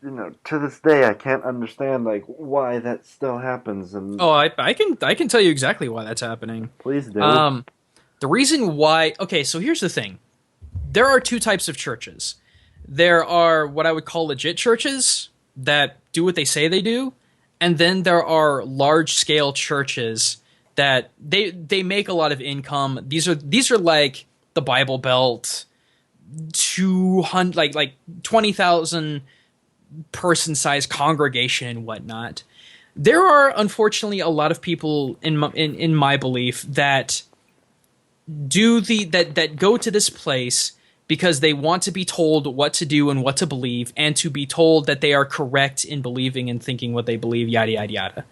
Mm-hmm. to this day I can't understand why that still happens. And Oh, I can tell you exactly why that's happening. please do. Um, the reason why. Okay, so here's the thing. There are two types of churches. There are what I would call legit churches that do what they say they do, and then there are large scale churches that they make a lot of income. These are like the Bible Belt, 200 like 20,000 person sized congregation and whatnot. There are unfortunately a lot of people in my belief that that go to this place because they want to be told what to do and what to believe, and to be told that they are correct in believing and thinking what they believe, yada yada yada.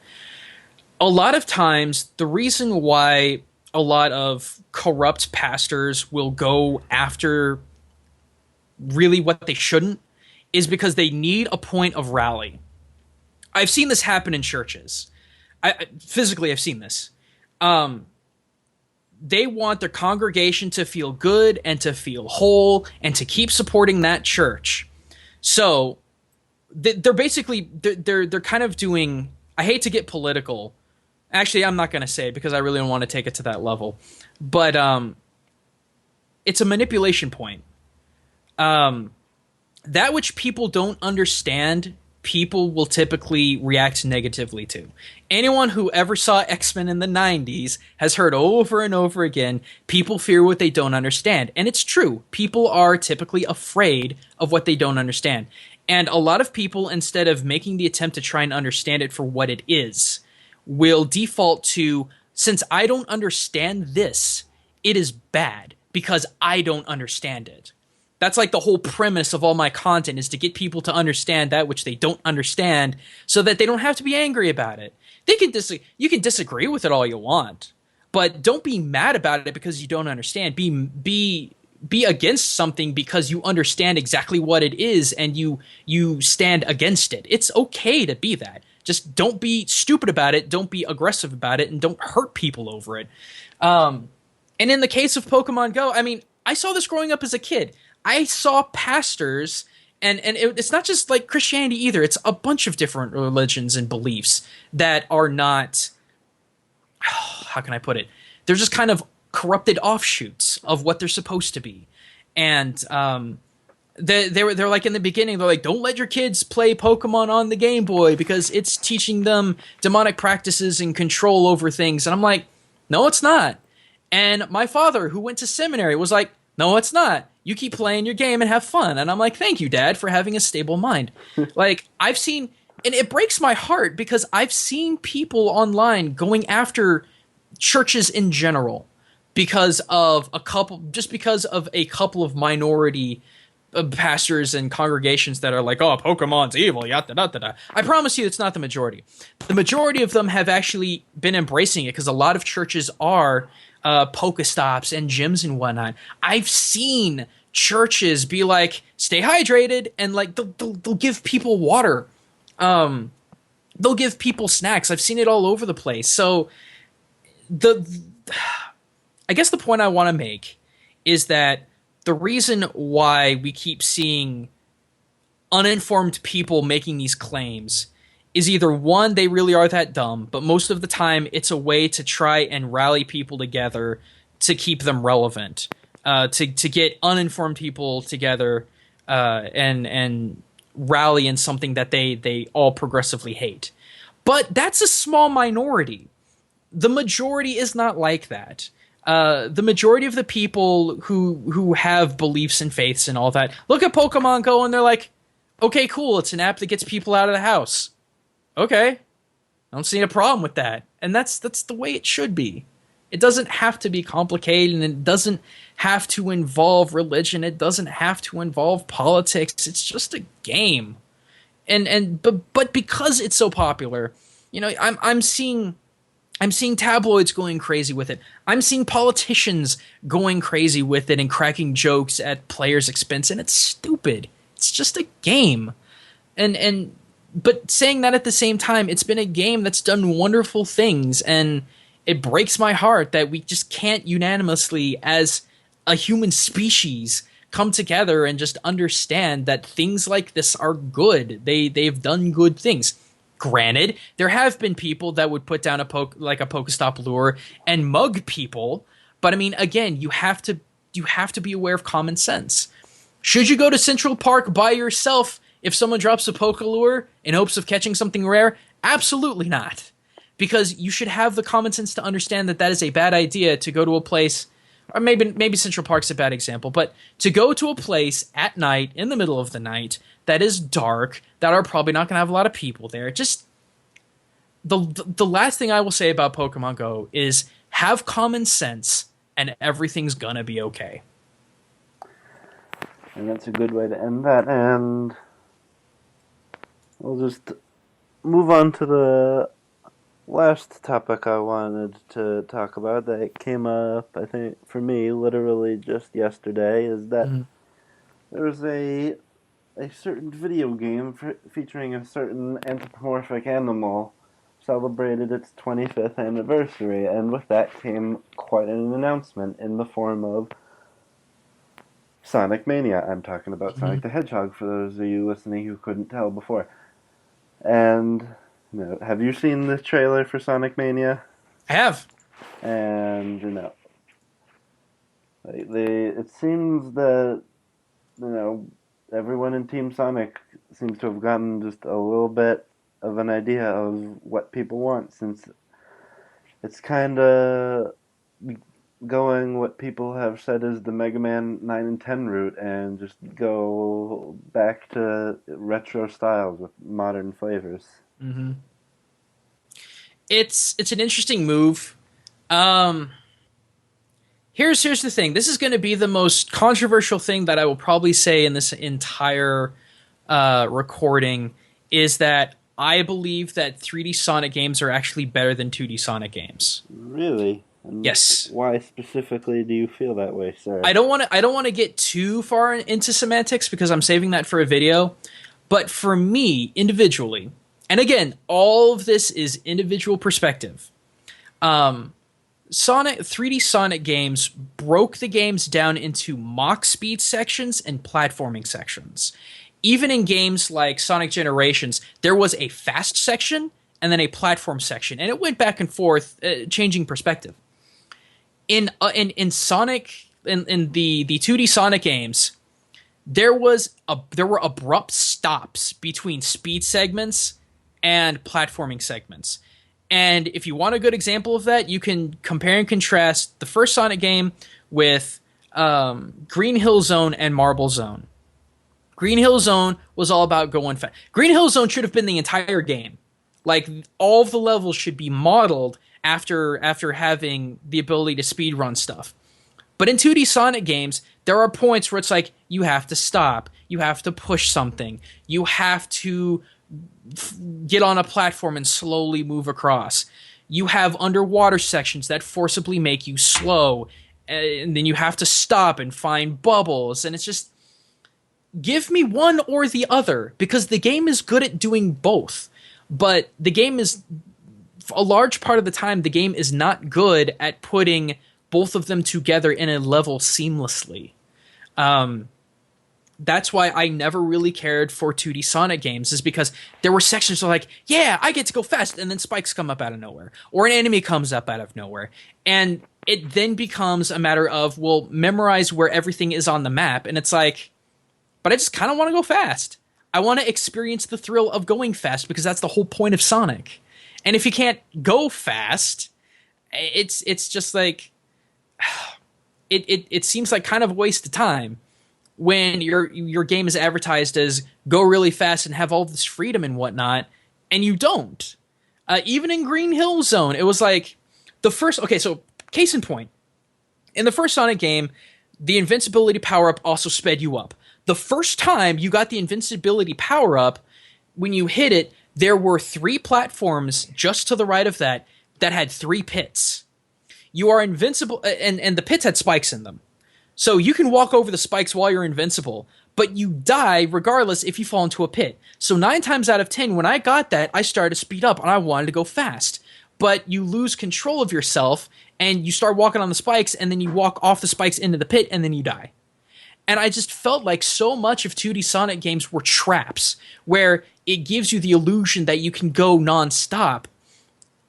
A lot of times the reason why a lot of corrupt pastors will go after really what they shouldn't is because they need a point of rally. I've seen this happen in churches. Physically I've seen this. Um, they want their congregation to feel good and to feel whole and to keep supporting that church. So they're basically they're kind of doing. I hate to get political. Actually, I'm not going to say it because I really don't want to take it to that level. But it's a manipulation point. Um, that which people don't understand, people will typically react negatively to. Anyone who ever saw X-Men in the 90s has heard over and over again, people fear what they don't understand. And it's true. People are typically afraid of what they don't understand. And a lot of people, instead of making the attempt to try and understand it for what it is, will default to, since I don't understand this, it is bad because I don't understand it. That's like the whole premise of all my content, is to get people to understand that which they don't understand so that they don't have to be angry about it. You can disagree with it all you want, but don't be mad about it because you don't understand. Be against something because you understand exactly what it is and you stand against it. It's okay to be that. Just don't be stupid about it, don't be aggressive about it, and don't hurt people over it. And in the case of Pokemon Go, I mean, I saw this growing up as a kid. I saw pastors, and it's not just like Christianity either. It's a bunch of different religions and beliefs that are not, how can I put it? They're just kind of corrupted offshoots of what they're supposed to be. And they're like in the beginning, they're like, don't let your kids play Pokemon on the Game Boy because it's teaching them demonic practices and control over things. And I'm like, no, it's not. And my father, who went to seminary, was like, no, it's not. You keep playing your game and have fun. And I'm like, thank you, Dad, for having a stable mind. Like, I've seen, and it breaks my heart because I've seen people online going after churches in general because of a couple of minority pastors and congregations that are like, oh, Pokemon's evil, yada, yada, yada. I promise you it's not the majority. The majority of them have actually been embracing it because a lot of churches are Pokestops and gyms and whatnot. I've seen churches be like, stay hydrated, and like they'll give people water. They'll give people snacks. I've seen it all over the place. So I guess the point I want to make is that the reason why we keep seeing uninformed people making these claims is either one, they really are that dumb, but most of the time it's a way to try and rally people together to keep them relevant, to get uninformed people together and rally in something that they all progressively hate. But that's a small minority. The majority is not like that. The majority of the people who have beliefs and faiths and all that look at Pokemon Go and they're like, okay, cool, it's an app that gets people out of the house. Okay, I don't see a problem with that. And that's the way it should be. It doesn't have to be complicated, and it doesn't have to involve religion. It doesn't have to involve politics. It's just a game. But because it's so popular, you know, I'm seeing tabloids going crazy with it. I'm seeing politicians going crazy with it and cracking jokes at players' expense, and it's stupid. It's just a game. But saying that at the same time, it's been a game that's done wonderful things, and it breaks my heart that we just can't unanimously, as a human species, come together and just understand that things like this are good. They've done good things. Granted, there have been people that would put down a Pokestop lure and mug people, but I mean, again, you have to be aware of common sense. Should you go to Central Park by yourself if someone drops a Poke lure in hopes of catching something rare? Absolutely not. Because you should have the common sense to understand that that is a bad idea to go to a place, or maybe Central Park's a bad example, but to go to a place at night, in the middle of the night, that is dark, that are probably not going to have a lot of people there. Just the last thing I will say about Pokemon Go is have common sense and everything's going to be okay. And that's a good way to end that, and we'll just move on to the last topic I wanted to talk about that came up, I think, for me, literally just yesterday, is that there's a certain video game featuring a certain anthropomorphic animal celebrated its 25th anniversary, and with that came quite an announcement in the form of Sonic Mania. I'm talking about Sonic the Hedgehog, for those of you listening who couldn't tell before. And have you seen the trailer for Sonic Mania? I have. And it seems that everyone in Team Sonic seems to have gotten just a little bit of an idea of what people want, since it's kind of going what people have said is the Mega Man 9 and 10 route, and just go back to retro styles with modern flavors. Mm-hmm. It's an interesting move. Here's the thing. This is going to be the most controversial thing that I will probably say in this entire recording, is that I believe that 3D Sonic games are actually better than 2D Sonic games. Really? And yes. Why specifically do you feel that way, sir? I don't want to get too far into semantics because I'm saving that for a video. But for me, individually, and again, all of this is individual perspective. 3D Sonic games broke the games down into Mach speed sections and platforming sections. Even in games like Sonic Generations, there was a fast section and then a platform section, and it went back and forth, changing perspective. In the 2D Sonic games, there were abrupt stops between speed segments and platforming segments. And if you want a good example of that, you can compare and contrast the first Sonic game with Green Hill Zone and Marble Zone. Green Hill Zone was all about going fast. Green Hill Zone should have been the entire game. Like all of the levels should be modeled after having the ability to speed run stuff. But in 2D Sonic games, there are points where it's like you have to stop, you have to push something, you have to get on a platform and slowly move across. You have underwater sections that forcibly make you slow, and then you have to stop and find bubbles, and it's just give me one or the other because the game is good at doing both. But the game is a large part of the time the game is not good at putting both of them together in a level seamlessly. That's why I never really cared for 2D Sonic games, is because there were sections where like, yeah, I get to go fast, and then spikes come up out of nowhere, or an enemy comes up out of nowhere, and it then becomes a matter of, well, memorize where everything is on the map, and it's like, but I just kind of want to go fast. I want to experience the thrill of going fast because that's the whole point of Sonic. And if you can't go fast, it's just like it seems like kind of a waste of time when your game is advertised as go really fast and have all this freedom and whatnot, and you don't. Even in Green Hill Zone, it was like the first. Okay, so case in point, in the first Sonic game, the invincibility power up also sped you up. The first time you got the invincibility power up, when you hit it, there were 3 platforms just to the right of that had 3 pits. You are invincible, and the pits had spikes in them. So you can walk over the spikes while you're invincible, but you die regardless if you fall into a pit. So 9 times out of 10, when I got that, I started to speed up and I wanted to go fast. But you lose control of yourself and you start walking on the spikes, and then you walk off the spikes into the pit, and then you die. And I just felt like so much of 2D Sonic games were traps, where it gives you the illusion that you can go nonstop,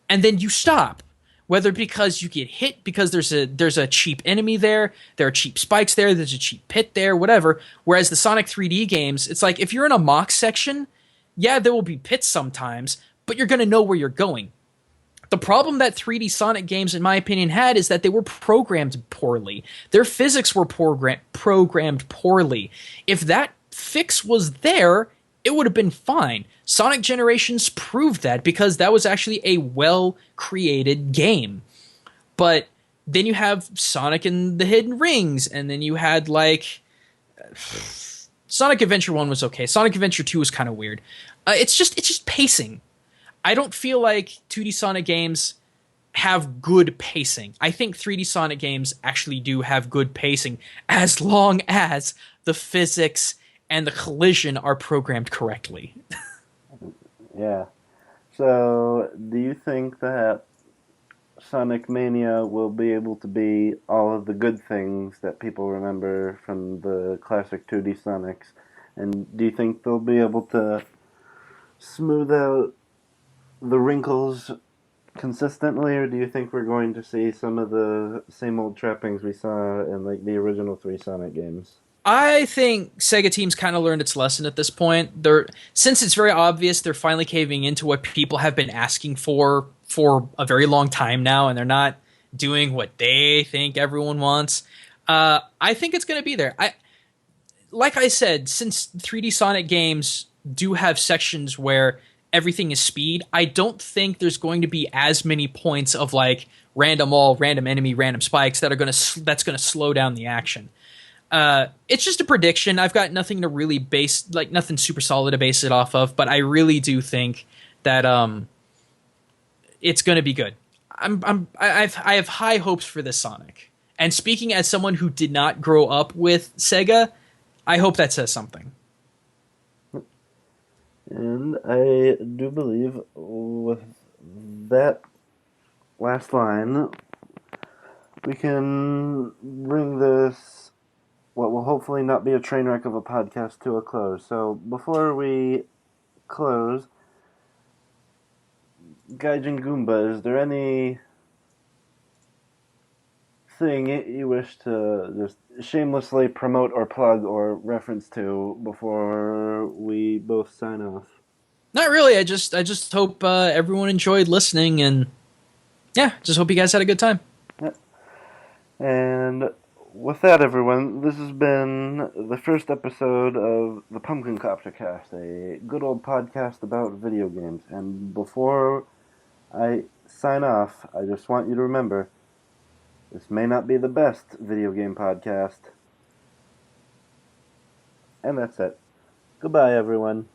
and then you stop. Whether because you get hit because there's a cheap enemy there are cheap spikes there's a cheap pit there, whatever. Whereas the Sonic 3D games, it's like if you're in a mock section, yeah, there will be pits sometimes, but you're going to know where you're going. The problem that 3D Sonic games, in my opinion, had is that they were programmed poorly. Their physics were programmed poorly. If that fix was there, it would have been fine. Sonic Generations proved that because that was actually a well-created game. But then you have Sonic and the Hidden Rings, and then you had like Sonic Adventure 1 was okay. Sonic Adventure 2 was kind of weird. It's just pacing. I don't feel like 2D Sonic games have good pacing. I think 3D Sonic games actually do have good pacing as long as the physics and the collision are programmed correctly. Yeah. So, do you think that Sonic Mania will be able to be all of the good things that people remember from the classic 2D Sonics? And do you think they'll be able to smooth out the wrinkles consistently, or do you think we're going to see some of the same old trappings we saw in like the original 3 Sonic games? I think Sega Team's kind of learned its lesson at this point. Since it's very obvious they're finally caving into what people have been asking for a very long time now, and they're not doing what they think everyone wants. I think it's going to be there. Like I said, since 3D Sonic games do have sections where everything is speed, I don't think there's going to be as many points of like random wall, random enemy, random spikes that's going to slow down the action. It's just a prediction. I've got nothing to really base, like nothing super solid to base it off of, but I really do think that it's going to be good. I have high hopes for this Sonic. And speaking as someone who did not grow up with Sega, I hope that says something. And I do believe with that last line, we can bring this, what will hopefully not be a train wreck of a podcast, to a close. So before we close, Gaijin Goombah, is there any thing you wish to just shamelessly promote or plug or reference to before we both sign off? Not really. I just hope everyone enjoyed listening, and yeah, just hope you guys had a good time. Yeah. And with that, everyone, this has been the first episode of the Pumpkin Copter Cast, a good old podcast about video games. And before I sign off, I just want you to remember this may not be the best video game podcast. And that's it. Goodbye, everyone.